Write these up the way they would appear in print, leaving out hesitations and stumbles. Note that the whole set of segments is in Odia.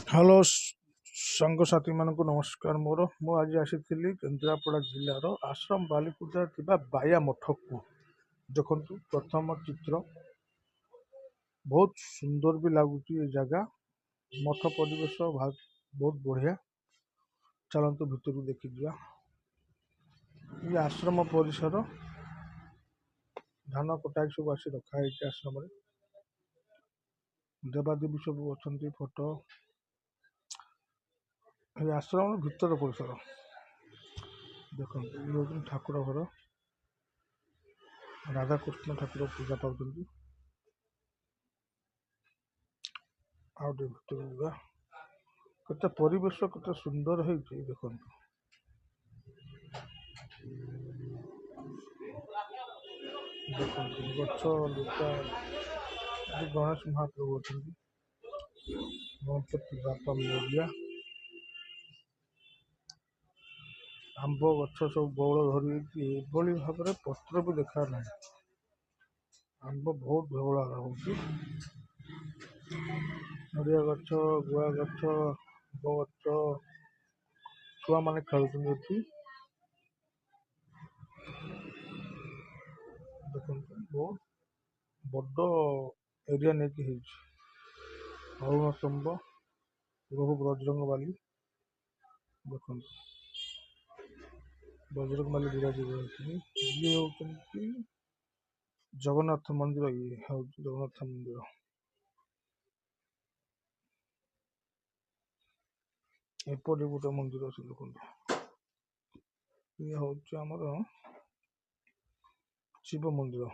ହ୍ୟାଲୋ ସାଙ୍ଗସାଥୀ ମାନଙ୍କୁ ନମସ୍କାର। ମୁଁ ଆଜି ଆସିଥିଲି କେନ୍ଦ୍ରାପଡ଼ା ଜିଲ୍ଲାର ଆଶ୍ରମ ବାଲିକୁଦା ଥିବା ବାୟା ମଠକୁ। ଦେଖନ୍ତୁ ପ୍ରଥମ ଚିତ୍ର, ବହୁତ ସୁନ୍ଦର ବି ଲାଗୁଛି ଏ ଜାଗା। ମଠ ପରିବେଶ ବହୁତ ବଢ଼ିଆ। ଚାଲନ୍ତୁ ଭିତରକୁ ଦେଖିଯିବା। ଏ ଆଶ୍ରମ ପରିସର, ଧାନ କଟାଇ ସବୁ ଆସି ରଖା ହେଇଛି ଆଶ୍ରମରେ। ଦେବାଦେବୀ ସବୁ ଅଛନ୍ତି, ଫଟୋ। এই ଆଶ୍ରମର ଭିତର ପରିସର ଦେଖନ୍ତୁ। ଇଏ ହେଉଛନ୍ତି ଠାକୁର ଘର। ରାଧାକୃଷ୍ଣ ଠାକୁର ପୂଜା ପାଉଛନ୍ତି। ଆଉ ଟିକେ ଭିତରକୁ ଯିବା। କେତେ ପରିବେଶ କେତେ ସୁନ୍ଦର ହେଇଛି ଦେଖନ୍ତୁ। ଦେଖନ୍ତୁ ଗଛ ଲତା। ଗଣେଶ ମହାପ୍ରଭୁ ଅଛନ୍ତି। ଗଣପତି ବାପା ମୌର୍ୟା। ଆମ୍ବ ଗଛ ସବୁ ବଉଳ ଧରିଯାଇଛି। ଏଭଳି ଭାବରେ ପତ୍ର ବି ଦେଖା ନାହିଁ। ଆମ୍ବ ବହୁତ ବଉଳ ରହୁଛି। ନଡ଼ିଆ ଗଛ, ଗୁଆ ଗଛ, ଆମ୍ବ ଗଛ। ଛୁଆମାନେ ଖେଳୁଛନ୍ତି ଏଠି। ଦେଖନ୍ତୁ ବହୁତ ବଡ଼ ଏରିଆ ନେଇକି ହେଇଛି। ଅରୁଣ ସ୍ତମ୍ଭ, ପ୍ରଭୁ ବଜରଙ୍ଗବାଲି। ଦେଖନ୍ତୁ ବଜରଙ୍ଗବାଲି ବିରାଜିତ ହେଇଛନ୍ତି। ଇଏ ହେଉଛନ୍ତି ଜଗନ୍ନାଥ ମନ୍ଦିର। ଇଏ ହେଉଛି ଜଗନ୍ନାଥ ମନ୍ଦିର। ଏପରି ଗୋଟେ ମନ୍ଦିର ଅଛି ଦେଖନ୍ତୁ। ଇଏ ହେଉଛି ଆମର ଶିବ ମନ୍ଦିର।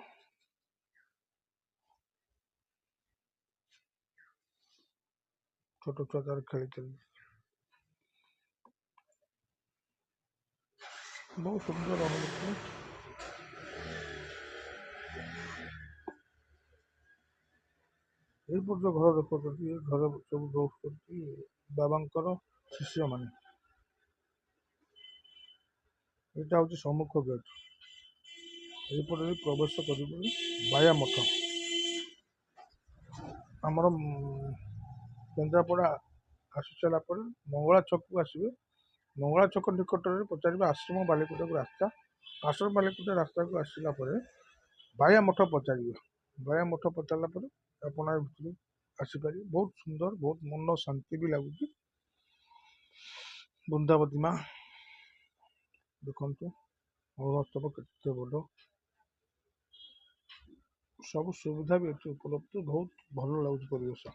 ଛୋଟ ଛୁଆ ତାର ଖେଳିଛନ୍ତି। ବହୁତ ସୁନ୍ଦର ଅନୁଭୂତି। ଏଇପରି ଯୋଉ ଘର ଦେଖୁଛନ୍ତି, ଏ ଘର ସବୁ ରହୁଛନ୍ତି ବାବାଙ୍କର ଶିଷ୍ୟମାନେ। ଏଇଟା ହେଉଛି ସମ୍ମୁଖ ଗେଟ୍। ଏଇପଟେ ପ୍ରବେଶ କରିବେ ବାୟା ମଠ। ଆମର କେନ୍ଦ୍ରାପଡ଼ା ଆସି ସାରିଲା ପରେ ମଙ୍ଗଳା ଛକକୁ ଆସିବେ। ମଙ୍ଗଳା ଛକ ନିକଟରେ ପଚାରିବେ ଆଶ୍ରମ ବାଲିକୁଦାକୁ ରାସ୍ତା। ଆଶ୍ରମ ବାଲିକୁଦା ରାସ୍ତାକୁ ଆସିଲା ପରେ ବାୟା ମଠ ପଚାରିବେ। ବାୟା ମଠ ପଚାରିଲା ପରେ ଆପଣ ଭିତରୁ ଆସିପାରିବେ। ବହୁତ ସୁନ୍ଦର, ବହୁତ ମନ ଶାନ୍ତି ବି ଲାଗୁଛି। ବୃନ୍ଦାବତୀ ମା ଦେଖନ୍ତୁ, ମହୋତ୍ସବ କେତେ ବଡ଼। ସବୁ ସୁବିଧା ବି ଏଠି ଉପଲବ୍ଧ। ବହୁତ ଭଲ ଲାଗୁଛି ପରିବେଶ।